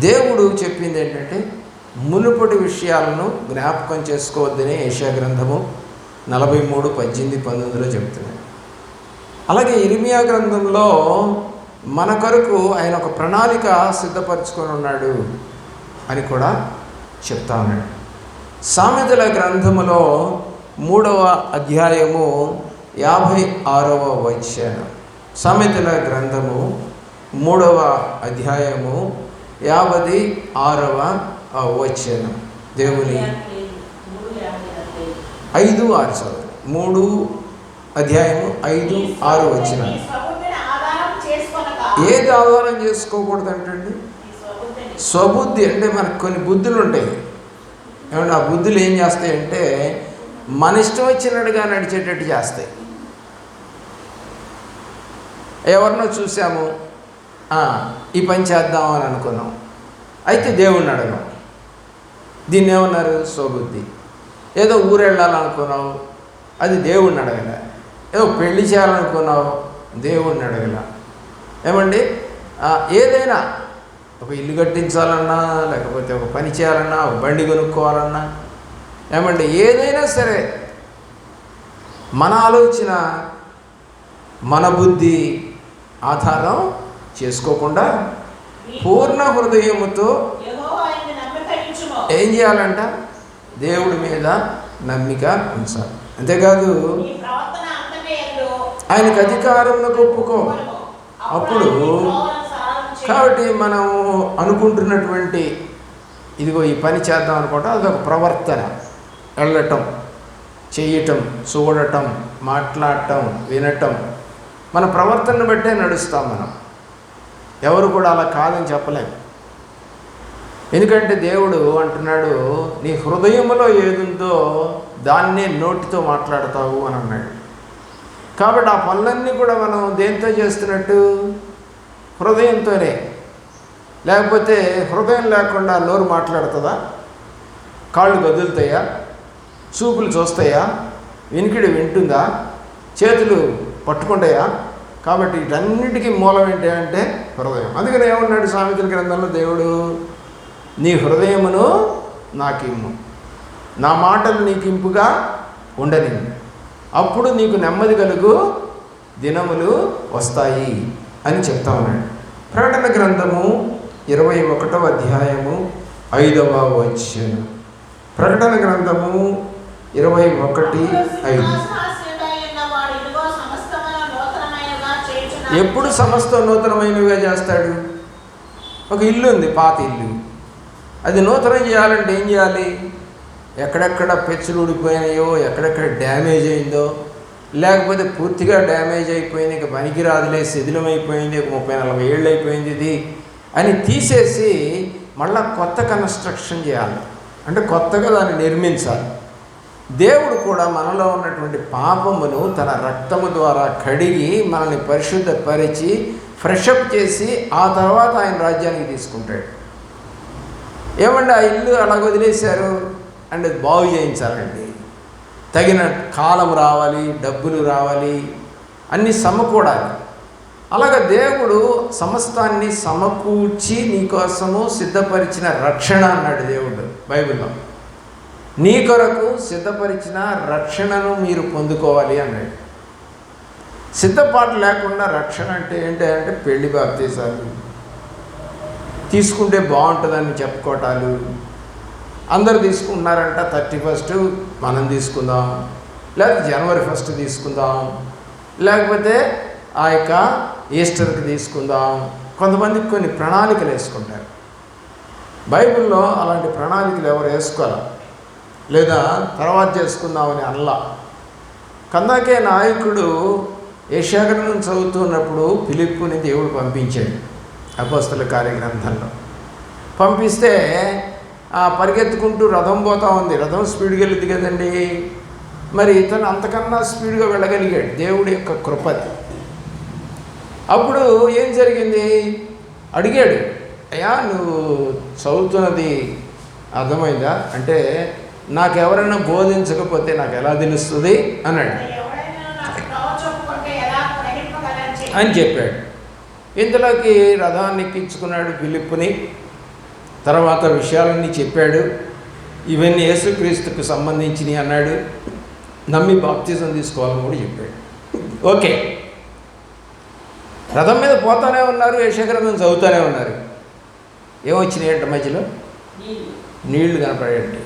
దేవుడు చెప్పింది ఏంటంటే మునుపటి విషయాలను జ్ఞాపకం చేసుకోవద్దని యెషయా గ్రంథము 43:18-19 చెప్తున్నాడు. అలాగే ఇర్మియా గ్రంథంలో మన కొరకు ఆయన ఒక ప్రణాళిక సిద్ధపరచుకొని ఉన్నాడు అని కూడా చెప్తా ఉన్నాడు. సామెతల గ్రంథములో 3వ అధ్యాయము 56వ వచనం. సామెతల గ్రంథము 3వ అధ్యాయము 56వ వచనం. దేవుని 5-6 చదువు. 3 అధ్యాయము 5-6 వచనం. ఏది ఆధారం చేసుకోకూడదు అంటే స్వబుద్ధి. అంటే మనకు కొన్ని బుద్ధులు ఉంటాయి. ఏమంటే ఆ బుద్ధులు ఏం చేస్తాయంటే మన ఇష్టం వచ్చినట్టుగా నడిచేటట్టు చేస్తాయి. ఎవరినో చూసాము, ఈ పని చేద్దాం అని అనుకున్నాం, అయితే దేవుణ్ణి అడగం. దీన్ని ఏమన్నారు? స్వబుద్ధి. ఏదో ఊరు వెళ్ళాలనుకున్నావు, అది దేవుణ్ణి అడగలే. ఏదో పెళ్లి చేయాలనుకున్నావు, దేవుణ్ణి అడగలే. ఏమండి, ఏదైనా ఒక ఇల్లు కట్టించాలన్నా, లేకపోతే ఒక పని చేయాలన్నా, ఒక బండి కొనుక్కోవాలన్నా, ఏమండి ఏదైనా సరే మన ఆలోచన, మన బుద్ధి ఆధారం చేసుకోకుండా పూర్ణ హృదయముతో ఏం చేయాలంట? దేవుడి మీద నమ్మిక ఉంచాలి. అంతేకాదు ఆయనకు అధికారంలోకి ఒప్పుకో. అప్పుడు కాబట్టి మనం అనుకుంటున్నటువంటి ఇదిగో ఈ పని చేద్దాం అనుకోవటం అదొక ప్రవర్తన. వెళ్ళటం, చేయటం, చూడటం, మాట్లాడటం, వినటం, మన ప్రవర్తనను బట్టే నడుస్తాం మనం. ఎవరు కూడా అలా కాదని చెప్పలేము. ఎందుకంటే దేవుడు అంటున్నాడు, నీ హృదయంలో ఏదుందో దాన్నే నోటితో మాట్లాడతావు అని అన్నాడు. కాబట్టి ఆ పనులన్నీ కూడా మనం దేంతో చేస్తున్నట్టు? హృదయంతోనే. లేకపోతే హృదయం లేకుండా నోరు మాట్లాడుతుందా? కాళ్ళు కదులుతాయా? చూపులు చూస్తాయా? వినికిడి వింటుందా? చేతులు పట్టుకుంటాయా? కాబట్టి వీటన్నిటికీ మూలం ఏంటి అంటే హృదయం. అందుకని ఏమన్నాడు సామెతల గ్రంథంలో దేవుడు? నీ హృదయమును నాకిమ్ము, నా మాటలు నీకు ఇంపుగా ఉండని, అప్పుడు నీకు నెమ్మది కలుగు దినములు వస్తాయి అని చెప్తా ఉన్నాడు. ప్రకటన గ్రంథము 21వ అధ్యాయము 5వ వచనం. ప్రకటన గ్రంథము 21:5. ఎప్పుడు సమస్తం నూతనమైనవిగా చేస్తాడు? ఒక ఇల్లు ఉంది, పాత ఇల్లు, అది నూతనం చేయాలంటే ఏం చేయాలి? ఎక్కడెక్కడ పెచ్చులు ఊడిపోయినాయో, ఎక్కడెక్కడ డ్యామేజ్ అయిందో, లేకపోతే పూర్తిగా డ్యామేజ్ అయిపోయింది, ఇక పనికిరాదులే, శిథిలమైపోయింది, 30-40 ఏళ్ళు అయిపోయింది ఇది అని తీసేసి మళ్ళా కొత్త కన్స్ట్రక్షన్ చేయాలి. అంటే కొత్తగా దాన్ని నిర్మించాలి. దేవుడు కూడా మనలో ఉన్నటువంటి పాపమును తన రక్తము ద్వారా కడిగి మనల్ని పరిశుద్ధపరిచి ఫ్రెషప్ చేసి ఆ తర్వాత ఆయన రాజ్యానికి తీసుకుంటాడు. ఏమంటే ఆ ఇల్లు అలా వదిలేశారు అంటే బాగు చేయించాలండి. తగిన కాలం రావాలి, డబ్బులు రావాలి, అన్నీ సమకూడాలి. అలాగే దేవుడు సమస్తాన్ని సమకూర్చి నీకోసము సిద్ధపరిచిన రక్షణ అన్నాడు దేవుడు బైబిల్లో. నీ కొరకు సిద్ధపరిచిన రక్షణను మీరు పొందుకోవాలి అన్నాడు. సిద్ధపాటు లేకుండా రక్షణ అంటే ఏంటంటే పెళ్లి బాప్తీసాలు తీసుకుంటే బాగుంటుందని చెప్పుకోవటాలు. అందరు తీసుకుంటున్నారంట, 31st మనం తీసుకుందాం, లేకపోతే January 1 తీసుకుందాం, లేకపోతే ఆ యొక్క ఈస్టర్కి తీసుకుందాం. కొంతమందికి కొన్ని ప్రణాళికలు వేసుకుంటారు. బైబిల్లో అలాంటి ప్రణాళికలు ఎవరు వేసుకోవాలి, లేదా తర్వాత చేసుకుందామని అనలా. కందాకే నాయకుడు యెషయా గ్రంథం చదువుతున్నప్పుడు ఫిలిప్పుని దేవుడు పంపించాడు అపోస్తల కార్యగ్రంథంలో. పంపిస్తే పరిగెత్తుకుంటూ రథం పోతూ ఉంది. రథం స్పీడ్గా వెళ్ళింది కదండి. మరి ఇతను అంతకన్నా స్పీడ్గా వెళ్ళగలిగాడు, దేవుడి యొక్క కృపది. అప్పుడు ఏం జరిగింది? అడిగాడు, అయ్యా నువ్వు చదువుతున్నది అర్థమైందా అంటే, నాకెవరైనా బోధించకపోతే నాకు ఎలా తెలుస్తుంది అన్నాడు అని చెప్పాడు. ఇంతలోకి రథాన్ని ఎక్కించుకున్నాడు ఫిలిప్పుని. తర్వాత విషయాలన్నీ చెప్పాడు. ఇవన్నీ యేసుక్రీస్తుకు సంబంధించినవి అన్నాడు. నమ్మి బాప్తిజం తీసుకోవాలని కూడా చెప్పాడు. ఓకే, రథం మీద పోతానే ఉన్నారు, యెషయా గ్రంథం చదువుతూనే ఉన్నారు. ఏమొచ్చినాయి అంటే మధ్యలో నీళ్లు కనపడేయండి.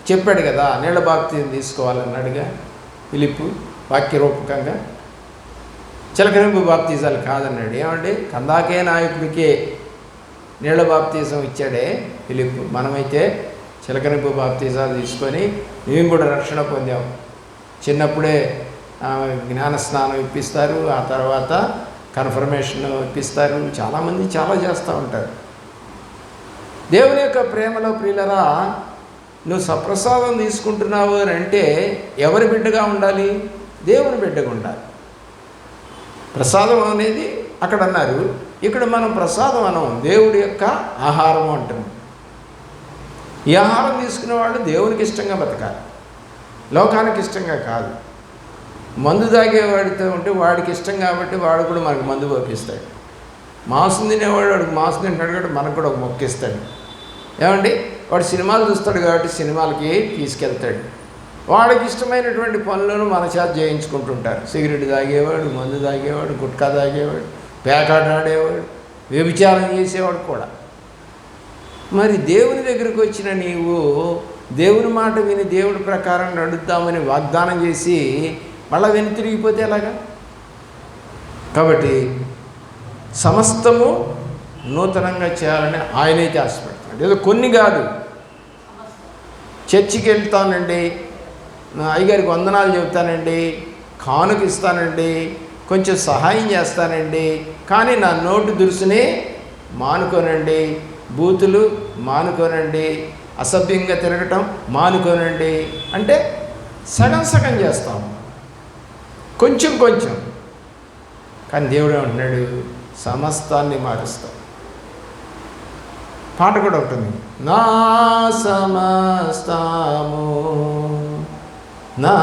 చెప్పాడు కదా నీళ్ళ బాప్తిజం తీసుకోవాలన్నాడుగా ఫిలిప్పు వాక్యరూపకంగా. చిలకరింపు బాప్తిజాలు కాదన్నాడు. ఏమండి, కందాకే నాయకుడికే నీళ్ళ బాప్తిజం ఇచ్చాడే ఫిలిప్పు. మనమైతే చిలకరింపు బాప్తిజాలు తీసుకొని మేము కూడా రక్షణ పొందాం. చిన్నప్పుడే జ్ఞానస్నానం ఇప్పిస్తారు, ఆ తర్వాత కన్ఫర్మేషన్ ఇప్పిస్తారు. చాలామంది చాలా చేస్తూ ఉంటారు. దేవుని యొక్క ప్రేమలో ప్రియులరా, నువ్వు సప్రసాదం తీసుకుంటున్నావు అని అంటే ఎవరి బిడ్డగా ఉండాలి? దేవుని బిడ్డగా ఉండాలి. ప్రసాదం అనేది అక్కడ అన్నారు, ఇక్కడ మనం ప్రసాదం అనం, దేవుడి యొక్క ఆహారం అంటున్నాం. ఈ ఆహారం తీసుకునే వాళ్ళు దేవునికి ఇష్టంగా బతకాలి, లోకానికి ఇష్టంగా కాదు. మందు తాగేవాడితో ఉంటే వాడికి ఇష్టం కాబట్టి వాడు కూడా మనకు మందు పంపిస్తాడు. మాంసం తినేవాడు వాడికి మాంసం తింటాడు కాబట్టి మనకు కూడా ఒక మొక్కిస్తాడు. ఏమండి, వాడు సినిమాలు చూస్తాడు కాబట్టి సినిమాలకి తీసుకెళ్తాడు. వాడికి ఇష్టమైనటువంటి పనులను మన చేత చేయించుకుంటుంటారు. సిగరెట్ తాగేవాడు, మందు తాగేవాడు, గుట్కా తాగేవాడు, పేకాట ఆడేవాడు, వ్యభిచారం చేసేవాడు కూడా. మరి దేవుని దగ్గరికి వచ్చిన నీవు దేవుని మాట విని దేవుడి ప్రకారం నడుద్దామని వాగ్దానం చేసి మళ్ళీ వెను తిరిగిపోతే ఎలాగా? కాబట్టి సమస్తము నూతనంగా చేయాలని ఆయనైతే ఆశపడుతున్నాడు. ఏదో కొన్ని కాదు. చర్చికి వెళ్తానండి, అయ్యగారికి వందనాలు చెబుతానండి, కానుక ఇస్తానండి, కొంచెం సహాయం చేస్తానండి, కానీ నా నోటు దురుసునే మానుకోనండి, బూతులు మానుకోనండి, అసభ్యంగా తిరగటం మానుకోనండి అంటే సగం సగం చేస్తాం, కొంచెం కొంచెం. కానీ దేవుడు అంటున్నాడు సమస్తాన్ని మారుస్తాం. పాట కూడా ఉంటుంది, నా సమస్తము నా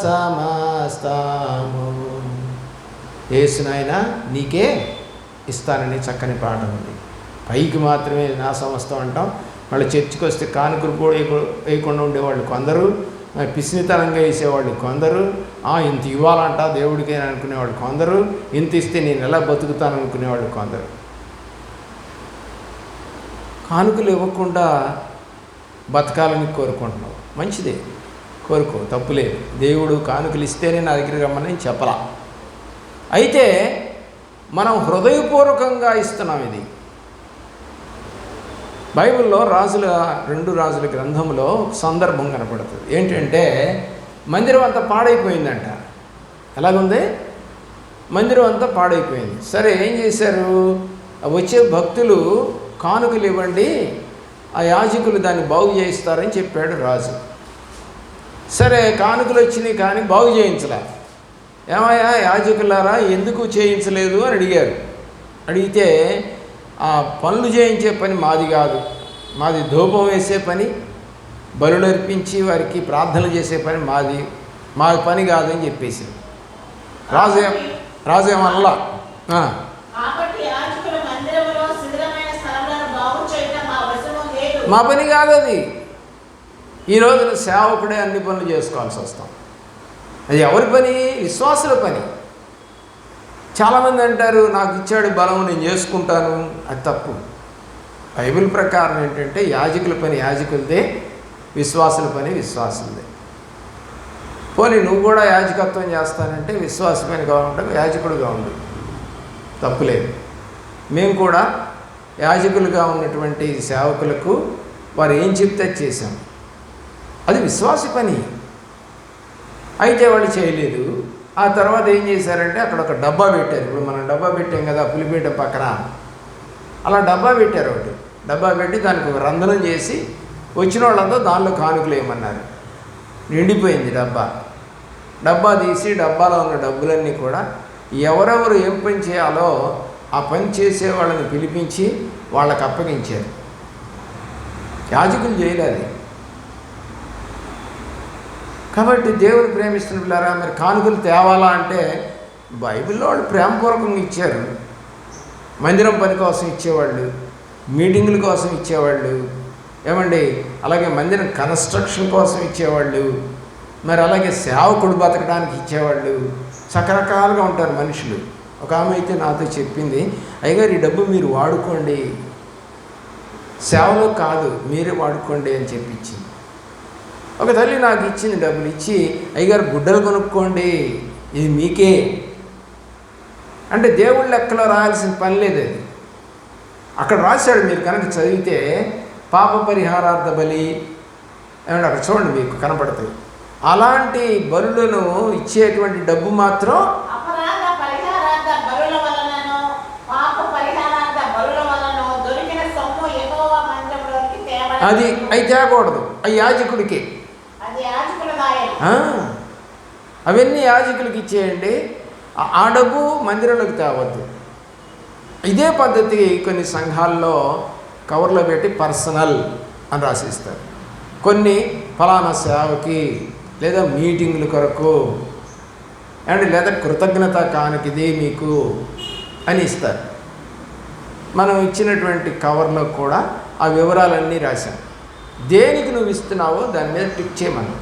సమస్తము యేసునాయనా నీకే ఇస్తానని చక్కని పాట ఉంది. పైకి మాత్రమే నా సమస్తం అంటాం, మళ్ళీ చర్చికి వస్తే కానుకలు కూడా వేయకుండా ఉండేవాళ్ళు కొందరు, పిసినితనంగా వేసేవాళ్ళు కొందరు, ఇంత ఇవ్వాలంట దేవుడికి అనుకునేవాళ్ళు కొందరు, ఇంత ఇస్తే నేను ఎలా బతుకుతాను అనుకునేవాళ్ళు కొందరు. కానుకలు ఇవ్వకుండా బతకాలని కోరుకుంటున్నావు, మంచిదే, కోరుకో, తప్పులేదు. దేవుడు కానుకలు ఇస్తేనే నా దగ్గరికి రమ్మని చెప్పలా. అయితే మనం హృదయపూర్వకంగా ఇస్తున్నాం. ఇది బైబిల్లో రెండు రాజుల గ్రంథంలో ఒక సందర్భం కనపడుతుంది. ఏంటంటే మందిరం అంతా పాడైపోయిందంట. ఎలాగుంది? మందిరం అంతా పాడైపోయింది. సరే, ఏం చేశారు? వచ్చే భక్తులు కానుకలు ఇవ్వండి, ఆ యాజకులు దాన్ని బాగు చేయిస్తారని చెప్పాడు రాజు. సరే, కానుకలు వచ్చినాయి కానీ బాగు చేయించలే. ఏమయ్యా యాజకులారా ఎందుకు చేయించలేదు అని అడిగారు. అడిగితే ఆ పనులు చేయించే పని మాది కాదు, మాది ధూపం వేసే పని, బలులు అర్పించి వారికి ప్రార్థనలు చేసే పని మాది పని కాదని చెప్పేసి రాజు ఏమల్లా మా పని కాదు అది. ఈ రోజున సేవకుడే అన్ని పనులు చేసుకోవాల్సి వస్తాం. అది ఎవరి పని? విశ్వాసుల పని. చాలామంది అంటారు నాకు ఇచ్చాడు బలం నేను చేసుకుంటాను. అది తప్పు. బైబిల్ ప్రకారం ఏంటంటే యాజకుల పని యాజకులదే, విశ్వాసుల పని విశ్వాసులదే. పోనీ నువ్వు కూడా యాజకత్వం చేస్తానంటే విశ్వాస పనిగా ఉంటావు, యాజకుడుగా ఉండు, తప్పులేదు. మేము కూడా యాజకులుగా ఉన్నటువంటి సేవకులకు వారు ఏం చెప్తే చేశాం, అది విశ్వాస పని. అయితే వాళ్ళు చేయలేదు. ఆ తర్వాత ఏం చేశారంటే అక్కడ ఒక డబ్బా పెట్టారు. ఇప్పుడు మనం డబ్బా పెట్టాం కదా పులిపేట పక్కన, అలా డబ్బా పెట్టారు. ఒకటి డబ్బా పెట్టి దానికి ఒక రంధ్రం చేసి వచ్చిన వాళ్ళంతా దానిలో కానుకలు వేయమన్నారు. నిండిపోయింది డబ్బా తీసి డబ్బాలో ఉన్న డబ్బులన్నీ కూడా ఎవరెవరు ఏం పని చేయాలో ఆ పని చేసే వాళ్ళని పిలిపించి వాళ్ళకి అప్పగించారు. యాజకులు చేయలేదు. కాబట్టి దేవుని ప్రేమిస్తున్న పిల్లారా, మరి కానుకలు తేవాలా అంటే బైబిల్లో వాళ్ళు ప్రేమపూర్వకంగా ఇచ్చారు. మందిరం పని కోసం ఇచ్చేవాళ్ళు, మీటింగుల కోసం ఇచ్చేవాళ్ళు, ఏమండి అలాగే మందిరం కన్స్ట్రక్షన్ కోసం ఇచ్చేవాళ్ళు, మరి అలాగే సేవకుడు బతకడానికి ఇచ్చేవాళ్ళు, రకరకాలుగా ఉంటారు మనుషులు. ఒక ఆమె అయితే నాతో చెప్పింది, అయ్యగారు ఈ డబ్బు మీరు వాడుకోండి, సేవలో కాదు మీరే వాడుకోండి అని చెప్పించింది. ఒక తల్లి నాకు ఇచ్చింది, డబ్బులు ఇచ్చి, అయ్యగారు గుడ్డలు కొనుక్కోండి ఇది మీకే అంటే దేవుళ్ళ లెక్కలో రాయాల్సిన పని లేదు. అది అక్కడ రాశాడు, మీరు కనుక చదివితే పాప పరిహారార్థ బలి ఏమంటే అక్కడ చూడండి మీకు కనపడతాయి. అలాంటి బలులను ఇచ్చేటువంటి డబ్బు మాత్రం అది అవి తేకూడదు, అవి యాజకుడికి, అవన్నీ యాజకులకి ఇచ్చేయండి, ఆ డబ్బు మందిరంలోకి తేవద్దు. ఇదే పద్ధతి కొన్ని సంఘాల్లో కవర్లో పెట్టి పర్సనల్ అని రాసిస్తారు. కొన్ని ఫలానా సేవకి లేదా మీటింగ్ల కొరకు అండ్ లేదా కృతజ్ఞత కానుకది మీకు అని ఇస్తారు. మనం ఇచ్చినటువంటి కవర్లో కూడా ఆ వివరాలన్నీ రాశాం. దేనికి నువ్వు ఇస్తున్నావో దాని మీద టిక్ చేయమని,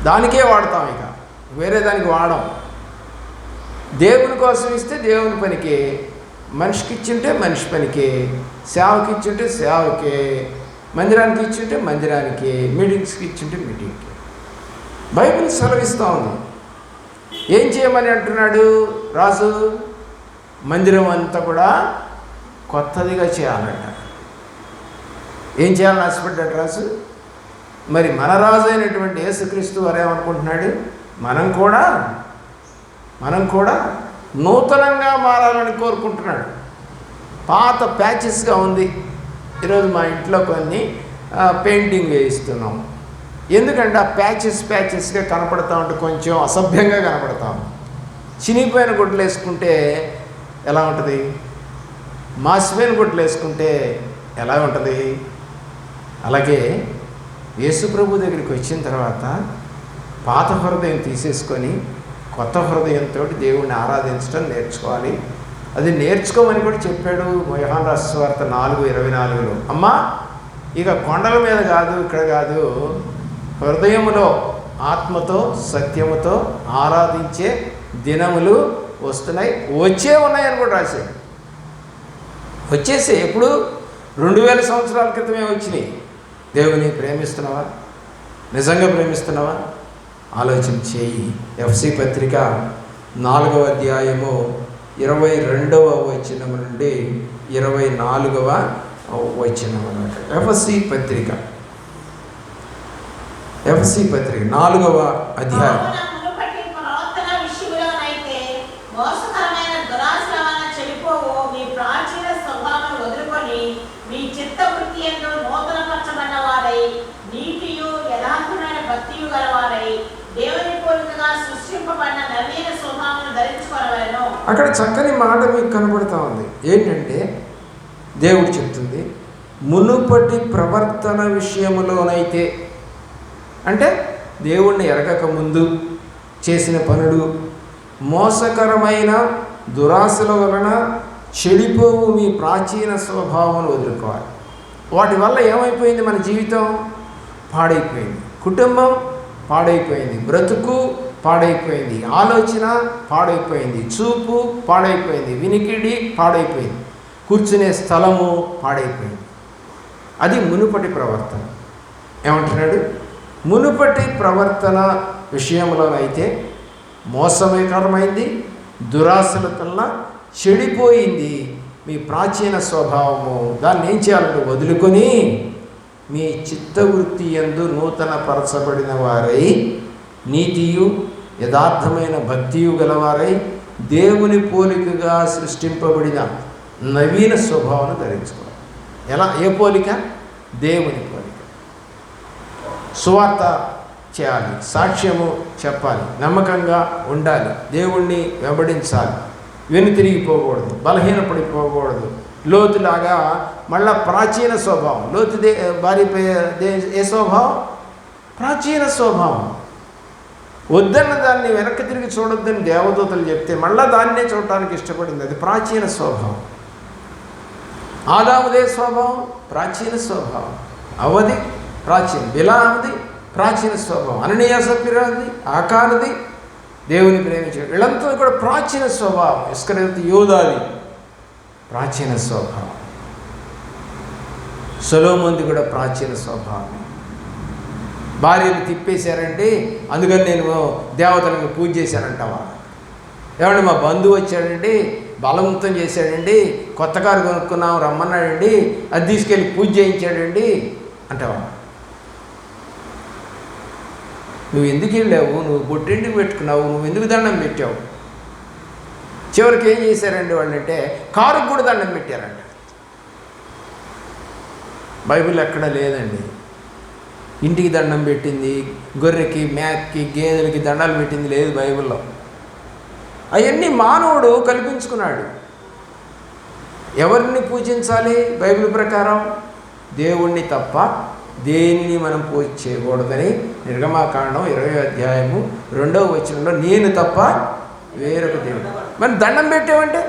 దానికే వాడతాం, ఇక వేరే దానికి వాడం. దేవుని కోసం ఇస్తే దేవుని పనికి, మనిషికి ఇచ్చింటే మనిషి పనికి, సేవకి ఇచ్చింటే సేవకే, మందిరానికి ఇచ్చింటే మందిరానికి, మీటింగ్స్కి ఇచ్చింటే మీటింగ్కి. బైబిల్ సెలవిస్తూ ఉంది. ఏం చేయమని అంటున్నాడు రాజు? మందిరం అంతా కూడా కొత్తదిగా చేయాలంట. ఏం చేయాలని ఆశపడ్డాడు రాజు? మరి మన రాజు అయినటువంటి యేసుక్రీస్తు వారు ఏమనుకుంటున్నాడు? మనం కూడా నూతనంగా మారాలని కోరుకుంటున్నాడు. పాత ప్యాచెస్గా ఉంది. ఈరోజు మా ఇంట్లో కొన్ని పెయింటింగ్ వేయిస్తున్నాం. ఎందుకంటే ఆ ప్యాచెస్గా కనపడతా ఉంటే కొంచెం అసభ్యంగా కనపడతాం. చినిగిపోయిన గుడ్డలు వేసుకుంటే ఎలా ఉంటుంది? మాసిపోయిన గుడ్డలు వేసుకుంటే ఎలా ఉంటుంది? అలాగే యేసు ప్రభు దగ్గరికి వచ్చిన తర్వాత పాత హృదయం తీసేసుకొని కొత్త హృదయంతో దేవుణ్ణి ఆరాధించడం నేర్చుకోవాలి. అది నేర్చుకోమని కూడా చెప్పాడు యోహాను రాసిన సువార్త 4:24. అమ్మా, ఇక కొండల మీద కాదు, ఇక్కడ కాదు, హృదయములో ఆత్మతో సత్యముతో ఆరాధించే దినములు వస్తున్నాయి, వచ్చే ఉన్నాయని కూడా రాశాడు. వచ్చేసి ఎప్పుడు 2000 సంవత్సరాల క్రితమే వచ్చినాయి. దేవుని ప్రేమిస్తున్నావా? నిజంగా ప్రేమిస్తున్నావా? ఆలోచన చేయి. ఎఫ్సి పత్రిక 4వ అధ్యాయము 22వ వచనం నుండి 24వ వచనం అన్నమాట. ఎఫ్సి పత్రిక 4వ అధ్యాయం. అక్కడ చక్కని మాట మీకు కనబడుతూ ఉంది. ఏంటంటే దేవుడు చెప్తుంది, మునుపటి ప్రవర్తన విషయములోనైతే, అంటే దేవుణ్ణి ఎరగక ముందు చేసిన పనులు, మోసకరమైన దురాశల వలన చెడిపోవు మీ ప్రాచీన స్వభావం వదులుకోవాలి. వాటి వల్ల ఏమైపోయింది? మన జీవితం పాడైపోయింది, కుటుంబం పాడైపోయింది, బ్రతుకు పాడైపోయింది, ఆలోచన పాడైపోయింది, చూపు పాడైపోయింది, వినికిడి పాడైపోయింది, కూర్చునే స్థలము పాడైపోయింది. అది మునుపటి ప్రవర్తన. ఏమంటున్నాడు? మునుపటి ప్రవర్తన విషయంలోనైతే మోసకరమైంది, దురాశల వల్ల చెడిపోయింది మీ ప్రాచీన స్వభావము. దాన్ని ఏం చేయాలంటే వదులుకొని మీ చిత్తవృత్తి యందు నూతన పరచబడిన వారై నీతియు యథార్థమైన భక్తియు గలవారై దేవుని పోలికగా సృష్టింపబడిన నవీన స్వభావాన్ని ధరించుకోవాలి. ఎలా? ఏ పోలిక? దేవుని పోలిక. సువార్త చేయాలి, సాక్ష్యము చెప్పాలి, నమ్మకంగా ఉండాలి, దేవుణ్ణి వెంబడించాలి, వెనుతిరిగిపోకూడదు, బలహీనపడిపోకూడదు. లోతులాగా మళ్ళా ప్రాచీన స్వభావం. లోతు భార్య ఏ స్వభావం? ప్రాచీన స్వభావం. వద్దన్న దాన్ని వెనక్కి తిరిగి చూడొద్దని దేవదూతలు చెప్తే మళ్ళీ దాన్నే చూడటానికి ఇష్టపడింది. అది ప్రాచీన స్వభావం. ఆదాముదే స్వభావం, ప్రాచీన స్వభావం. అవ్వది ప్రాచీన, బిలాముది ప్రాచీన స్వభావం. అననీయ సప్పిరాది, ఆకారది, దేవుని ప్రేమించాడు. వీళ్ళంతా కూడా ప్రాచీన స్వభావం. ఇస్కరియోతు యూదాది ప్రాచీన స్వభావం. సొలొమోనుది కూడా ప్రాచీన స్వభావం. భార్యను తిప్పేశారంటే అందుకని నేను దేవతలకు పూజ చేశానంటావా? ఏమంటే మా బంధువు వచ్చాడండి, బలవంతం చేశాడండి, కొత్త కారు కొనుక్కున్నాం రమ్మన్నాడండి, అది తీసుకెళ్ళి పూజ చేయించాడండి అంటావా? నువ్వు ఎందుకు వెళ్ళావు? నువ్వు బొట్టెందుకు పెట్టుకున్నావు? నువ్వు ఎందుకు దండం పెట్టావు? చివరికి ఏం చేశారండి వాళ్ళంటే కారుకు కూడా దండం పెట్టారంట. బైబిల్ ఎక్కడ లేదండి. ఇంటికి దండం పెట్టింది, గొర్రెకి, మేకకి, గేదెలకి దండాలు పెట్టింది లేదు బైబిల్లో. అవన్నీ మానవుడు కల్పించుకున్నాడు. ఎవరిని పూజించాలి బైబిల్ ప్రకారం? దేవుణ్ణి తప్ప దేనిని మనం పూజ చేయకూడదని నిర్గమాకాండం 20వ అధ్యాయము 2వ వచనంలో నేను తప్ప వేరొక దేవుడు. మరి దండం పెట్టావంటే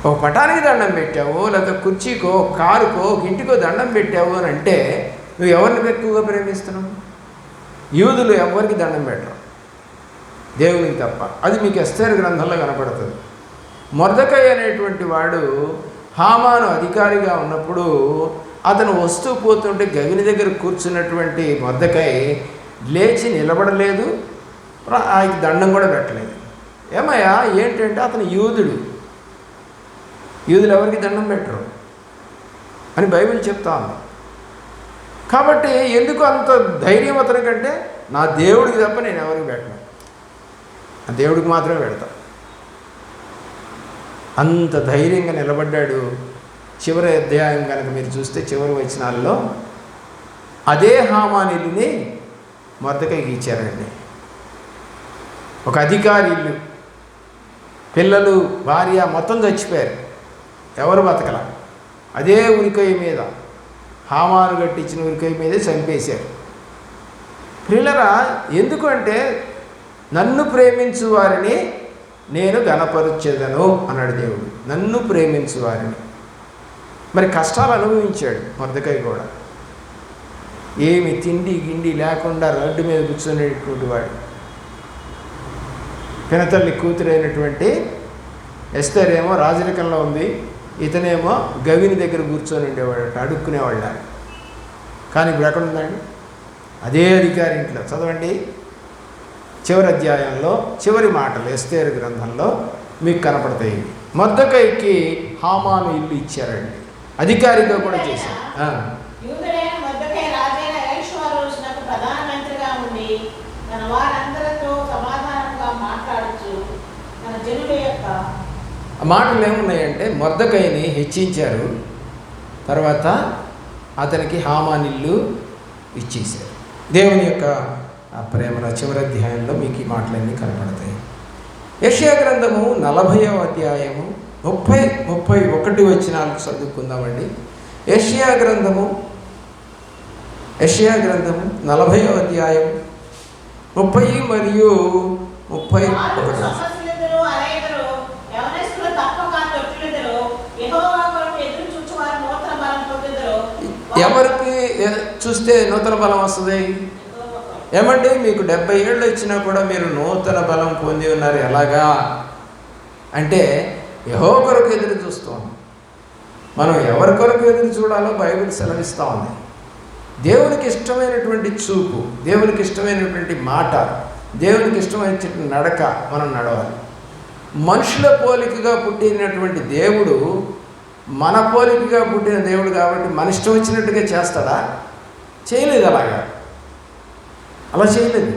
ఒక పటానికి దండం పెట్టావు, లేకపోతే కుర్చీకో, కారుకో, ఇంటికో దండం పెట్టావు అని అంటే నువ్వు ఎవరిని ఎక్కువగా ప్రేమిస్తున్నావు? యూదులు ఎవరికి దండం పెట్టరు, దేవునికి తప్ప. అది మీకు ఎస్తేరు గ్రంథంలో కనపడుతుంది. మొర్దెకై అనేటువంటి వాడు హామాను అధికారిగా ఉన్నప్పుడు అతను వస్తూ పోతుంటే గవిని దగ్గర కూర్చున్నటువంటి మొర్దెకై లేచి నిలబడలేదు, ఆయనకి దండం కూడా పెట్టలేదు. ఏమయ్యా ఏంటంటే అతను యూదుడు, యూదులు ఎవరికి దండం పెట్టరు అని బైబిల్ చెప్తా ఉంది. కాబట్టి ఎందుకు అంత ధైర్యం అతనికంటే నా దేవుడికి తప్ప నేను ఎవరికి పెట్టను, ఆ దేవుడికి మాత్రమే పెడతా. అంత ధైర్యంగా నిలబడ్డాడు. చివరి అధ్యాయం కనుక మీరు చూస్తే చివరి వచనాల్లో అదే హామాను ఇల్లుని మొర్దెకైకి ఇచ్చారండి. ఒక అధికారి ఇల్లు, పిల్లలు, భార్య మొత్తం చచ్చిపోయారు, ఎవరు బతకల. అదే ఉరికొయ్య మీద, హామాను కట్టించిన ఉరికొయ్య మీదే చంపేశారు. పిల్లరా ఎందుకంటే నన్ను ప్రేమించు వారిని నేను ఘనపరుచెదను అన్నాడు దేవుడు. నన్ను ప్రేమించు వారిని. మరి కష్టాలు అనుభవించాడు మొర్దెకై కూడా. ఏమి తిండి గిండి లేకుండా రోడ్డు మీద కూర్చునేటువంటి వాడు. పినతల్లి కూతురైనటువంటి ఎస్తేర్ ఏమో రాజరికంలో ఉంది, ఇతనేమో గవిని దగ్గర కూర్చొని ఉండేవాడు, అడుక్కునేవాళ్ళ. కానీ ఇప్పుడు ఎక్కడ ఉందండి? అదే అధికారి ఇంట్లో. చదవండి చివరి అధ్యాయంలో చివరి మాటలు ఎస్తేరు గ్రంథంలో మీకు కనపడతాయి. మొర్దెకైకి హామాను ఇల్లు ఇచ్చారండి, అధికారిగా కూడా చేశారు. ఆ మాటలు ఏమున్నాయంటే మొర్దెకైని హెచ్చించారు, తర్వాత అతనికి హామాను ఇల్లు ఇచ్చేశారు. దేవుని యొక్క ఆ ప్రేమల చివరి అధ్యాయంలో మీకు ఈ మాటలన్నీ కనపడతాయి. యెషయా గ్రంథము 40వ అధ్యాయము 30-31 వచనాలకు చదువుకుందామండి. యెషయా గ్రంథము 40వ అధ్యాయం 30 మరియు 31. ఎవరికి చూస్తే నూతన బలం వస్తుంది? ఏమంటే మీకు 70 ఏళ్ళు వచ్చినా కూడా మీరు నూతన బలం పొంది ఉన్నారు. ఎలాగా అంటే యెహోవా కొరకు ఎదురు చూస్తాం. మనం ఎవరి కొరకు ఎదురు చూడాలో బైబిల్ సెలవిస్తూ ఉంది. దేవునికి ఇష్టమైనటువంటి చూపు, దేవునికి ఇష్టమైనటువంటి మాట, దేవునికి ఇష్టమైనటువంటి నడక మనం నడవాలి. మనుషుల పోలికగా పుట్టినటువంటి దేవుడు మన పోలికగా పుట్టిన దేవుడు కాబట్టి మన ఇష్టం వచ్చినట్టుగా చేస్తాడా? చేయలేదు. అలా చేయలేదు.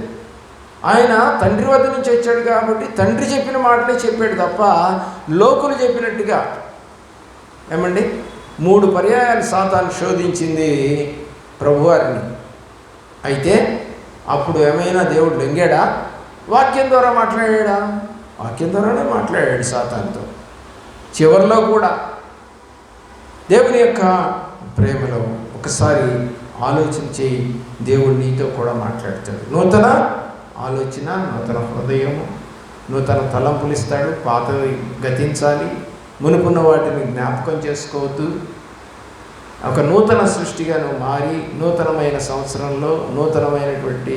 ఆయన తండ్రి వద్ద నుంచి వచ్చాడు కాబట్టి తండ్రి చెప్పిన మాటలే చెప్పాడు తప్ప లోకులు చెప్పినట్టుగా. ఏమండి 3 పర్యాయాలు సాతాను శోధించింది ప్రభువారిని. అయితే అప్పుడు ఏమైనా దేవుడు లొంగాడా? వాక్యం ద్వారా మాట్లాడాడా? వాక్యం ద్వారానే మాట్లాడాడు సాతానుతో. చివరిలో కూడా దేవుని యొక్క ప్రేమలో ఒకసారి ఆలోచన చేయి, దేవుడు నీతో కూడా మాట్లాడతాడు. నూతన ఆలోచన, నూతన హృదయము, నూతన తలంపులు ఇస్తాడు. పాతవి గతించాలి, మునుపున్న వాటిని జ్ఞాపకం చేసుకోవద్దు. ఒక నూతన సృష్టిగా నువ్వు మారి నూతనమైన సంవత్సరంలో నూతనమైనటువంటి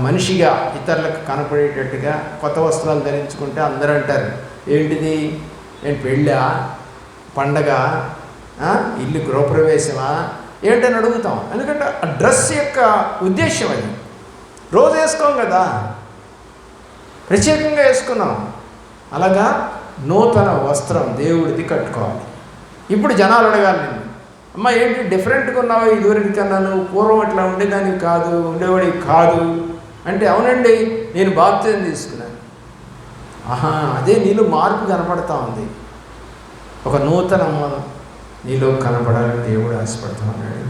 మనిషిగా ఇతరులకు కనపడేటట్టుగా కొత్త వస్త్రాలు ధరించుకుంటే అందరూ అంటారు, ఏంటిది, ఏంటి పెళ్ళా, పండగ, ఇల్లు గృహప్రవేశమా ఏంటని అడుగుతాం. ఎందుకంటే ఆ డ్రెస్ యొక్క ఉద్దేశం అది. రోజు వేసుకోం కదా, ప్రత్యేకంగా వేసుకున్నాం. అలాగా నూతన వస్త్రం దేవుడిది కట్టుకోవాలి. ఇప్పుడు జనాలు అడగాలి, నిన్ను, అమ్మ ఏంటి డిఫరెంట్గా ఉన్నావు, ఇదివరకు కన్నా నువ్వు పూర్వం అట్లా ఉండేదానికి కాదు, ఉండేవాడికి కాదు అంటే, అవునండి నేను బాప్తిజం తీసుకున్నాను. ఆహా, అదే నీలో మార్పు కనపడతా ఉంది. ఒక నూతన నీలో కనపడాలని దేవుడు ఆశపడుతూ ఉన్నాడు.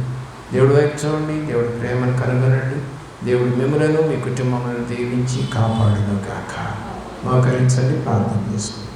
దేవుడు వైపు చూడండి, దేవుడి ప్రేమను కనుగొనండి. దేవుడు మిమ్మలను మీ కుటుంబములను దీవించి కాపాడును గాక. మోకరించండి, ప్రార్థన చేసుకోండి.